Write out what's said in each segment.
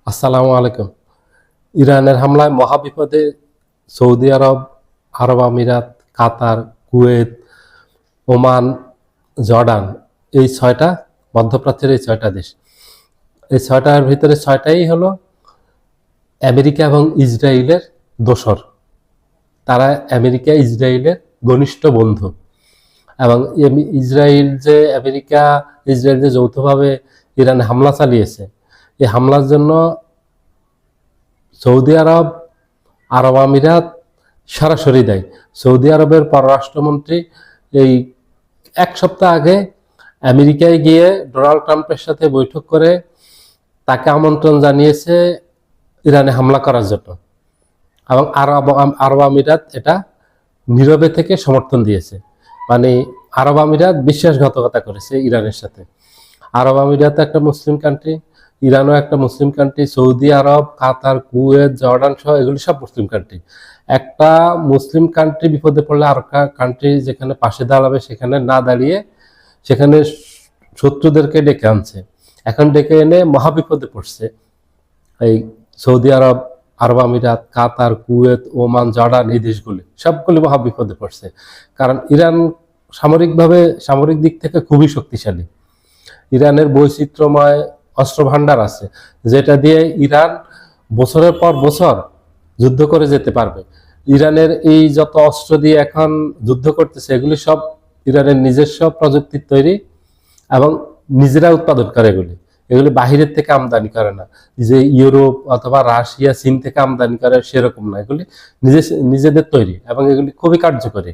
আসসালামু আলাইকুম। ইরানের হামলায় মহাবিপদে সৌদি আরব, আরব আমিরাত, কাতার, কুয়েত, ওমান, জর্ডান, এই ছয়টা মধ্যপ্রাচ্যের এই ছয়টা দেশ। এই ছয়টার ভিতরে ছয়টাই হলো আমেরিকা এবং ইসরায়েলের দোসর। তারা আমেরিকা ইসরায়েলের ঘনিষ্ঠ বন্ধু। এবং ইসরায়েল যে যৌথভাবে ইরানে হামলা চালিয়েছে, এই হামলার জন্য সৌদি আরব, আরব আমিরাত সরাসরি দেয়। সৌদি আরবের পররাষ্ট্রমন্ত্রী এই এক সপ্তাহ আগে আমেরিকায় গিয়ে ডোনাল্ড ট্রাম্পের সাথে বৈঠক করে তাকে আমন্ত্রণ জানিয়েছে ইরানে হামলা করার জন্য, এবং আরব আমিরাত এটা নীরবে থেকে সমর্থন দিয়েছে। মানে আরব আমিরাত বিশ্বাসঘাতকতা করেছে ইরানের সাথে। আরব আমিরাত একটা মুসলিম কান্ট্রি, ইরানও একটা মুসলিম কান্ট্রি, সৌদি আরব, কাতার, কুয়েত, জর্ডান সহ এগুলি সব মুসলিম কান্ট্রি। একটা মুসলিম কান্ট্রি বিপদে পড়লে আর একটা কান্ট্রি যেখানে পাশে দাঁড়াবে সেখানে না দাঁড়িয়ে সেখানে শত্রুদেরকে ডেকে আনছে। এখন ডেকে এনে মহাবিপদে পড়ছে এই সৌদি আরব, আরব আমিরাত, কাতার, কুয়েত, ওমান, জর্ডান, এই দেশগুলি সবগুলি মহাবিপদে পড়ছে। কারণ ইরান সামরিক দিক থেকে খুবই শক্তিশালী। ইরানের বৈচিত্র্যময় অস্ত্র ভান্ডার আছে, যেটা দিয়ে ইরান বছরের পর বছর যুদ্ধ করে যেতে পারবে। ইরানের এই যত অস্ত্র দিয়ে এখন যুদ্ধ করতেছে এগুলি সব ইরানের নিজস্ব প্রযুক্তির তৈরি এবং নিজেরা উৎপাদন করে। এগুলি বাহিরের থেকে আমদানি করে না, যে ইউরোপ অথবা রাশিয়া, চীন থেকে আমদানি করে সেরকম না। এগুলি নিজেদের তৈরি এবং এগুলি খুবই কার্যকরী।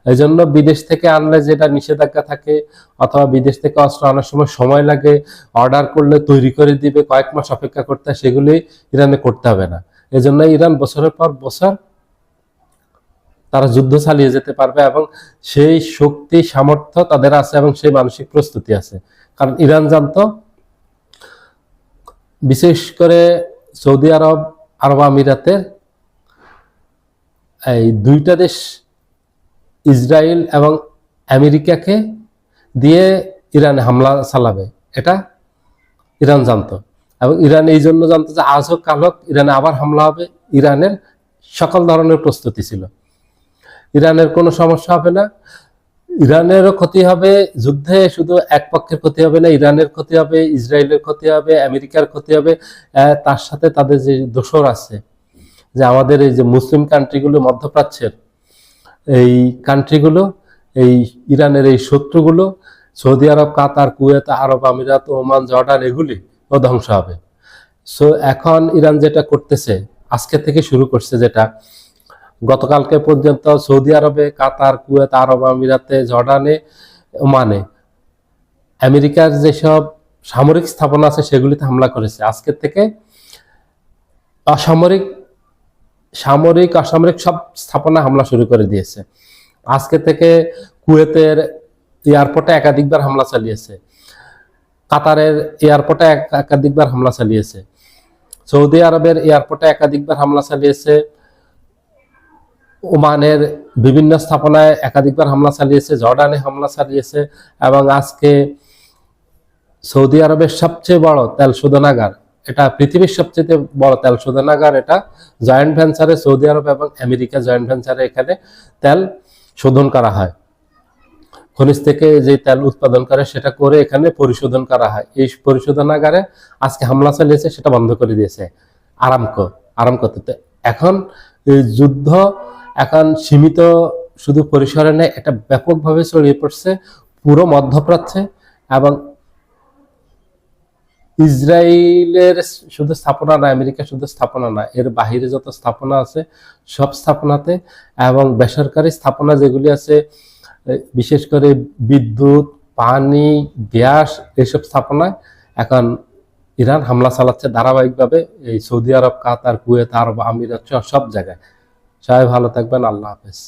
এই জন্য বিদেশ থেকে আনলে যেটা নিষেধাজ্ঞা থাকে অথবা বিদেশ থেকে অস্ত্র আনার সময় লাগে, অর্ডার করলে তৈরি করে দিবে, কয়েক মাস অপেক্ষা করতে হয়, সেগুলি ইরানে করতে হবে না। এজন্য ইরান বছরের পর বছর তারা যুদ্ধ চালিয়ে যেতে পারবে এবং সেই শক্তি সামর্থ্য তাদের আছে এবং সেই মানসিক প্রস্তুতি আছে। কারণ ইরান জানতো, বিশেষ করে সৌদি আরব, আরব আমিরাতের এই দুইটা দেশ ইসরায়েল এবং আমেরিকাকে দিয়ে ইরানে হামলা চালাবে, এটা ইরান জানতো। এবং ইরান এই জন্য জানতো যে আজ হোক কাল হোক ইরানে আবার হামলা হবে। ইরানের সকল ধরনের প্রস্তুতি ছিল। ইরানের কোনো সমস্যা হবে না, ইরানেরও ক্ষতি হবে। যুদ্ধে শুধু এক পক্ষের ক্ষতি হবে না, ইরানের ক্ষতি হবে, ইসরায়েলের ক্ষতি হবে, আমেরিকার ক্ষতি হবে। তার সাথে তাদের যে দোসর আছে, যে আমাদের এই যে মুসলিম কান্ট্রিগুলো, মধ্যপ্রাচ্যের এই কান্ট্রিগুলো, এই ইরানের এই শত্রুগুলো, সৌদি আরব, কাতার, কুয়েত, আরব আমিরাত, ওমান, জর্ডান, এগুলি ও ধ্বংস হবে। সো এখন ইরান যেটা করতেছে, আজকে থেকে শুরু করছে, যেটা গতকালকে পর্যন্ত সৌদি আরবে, কাতার, কুয়েত, আরব আমিরাতে, জর্ডানে, ওমানে আমেরিকার যেসব সামরিক স্থাপনা আছে সেগুলিতে হামলা করেছে। আজকে থেকে সামরিক অসামরিক সব স্থাপনা হামলা শুরু করে দিয়েছে। আজকে থেকে কুয়েতের এয়ারপোর্টে একাধিকবার হামলা চালিয়েছে, কাতারের এয়ারপোর্টে একাধিকবার হামলা চালিয়েছে, সৌদি আরবের এয়ারপোর্টে একাধিকবার হামলা চালিয়েছে, ওমানের বিভিন্ন স্থাপনায় একাধিকবার হামলা চালিয়েছে, জর্ডানে হামলা চালিয়েছে। এবং আজকে সৌদি আরবের সবচেয়ে বড় তেল শোধনাগার, এটা পৃথিবীর সবচেয়ে বড় তেল শোধনাগার, এটা জয়েন্ট ভেঞ্চারে সৌদি আরব এবং আমেরিকা জয়েন্ট ভেঞ্চারে এখানে তেল শোধন করা হয়। খনিজ থেকে যে তেল উৎপাদন করে সেটা করে এখানে পরিশোধন করা হয়। এই পরিশোধনাগারে আজকে হামলা চালিয়েছে, সেটা বন্ধ করে দিয়েছে আরামকোতে। এখন এই যুদ্ধ এখন সীমিত শুধু পরিসরে নেই, এটা ব্যাপকভাবে ছড়িয়ে পড়ছে পুরো মধ্যপ্রাচ্যে। এবং ইসরায়েলের শুধু স্থাপনা না, আমেরিকা শুধু স্থাপনা না, এর বাহিরে যত স্থাপনা আছে সব স্থাপনাতে এবং বেসরকারি স্থাপনা যেগুলি আছে, বিশেষ করে বিদ্যুৎ, পানি, গ্যাস, এইসব স্থাপনায় এখন ইরান হামলা চালাচ্ছে ধারাবাহিকভাবে। এই সৌদি আরব, কাতার, কুয়েত, আরব আমিরাত সব জায়গায়। সবাই ভালো থাকবেন। আল্লাহ হাফেজ।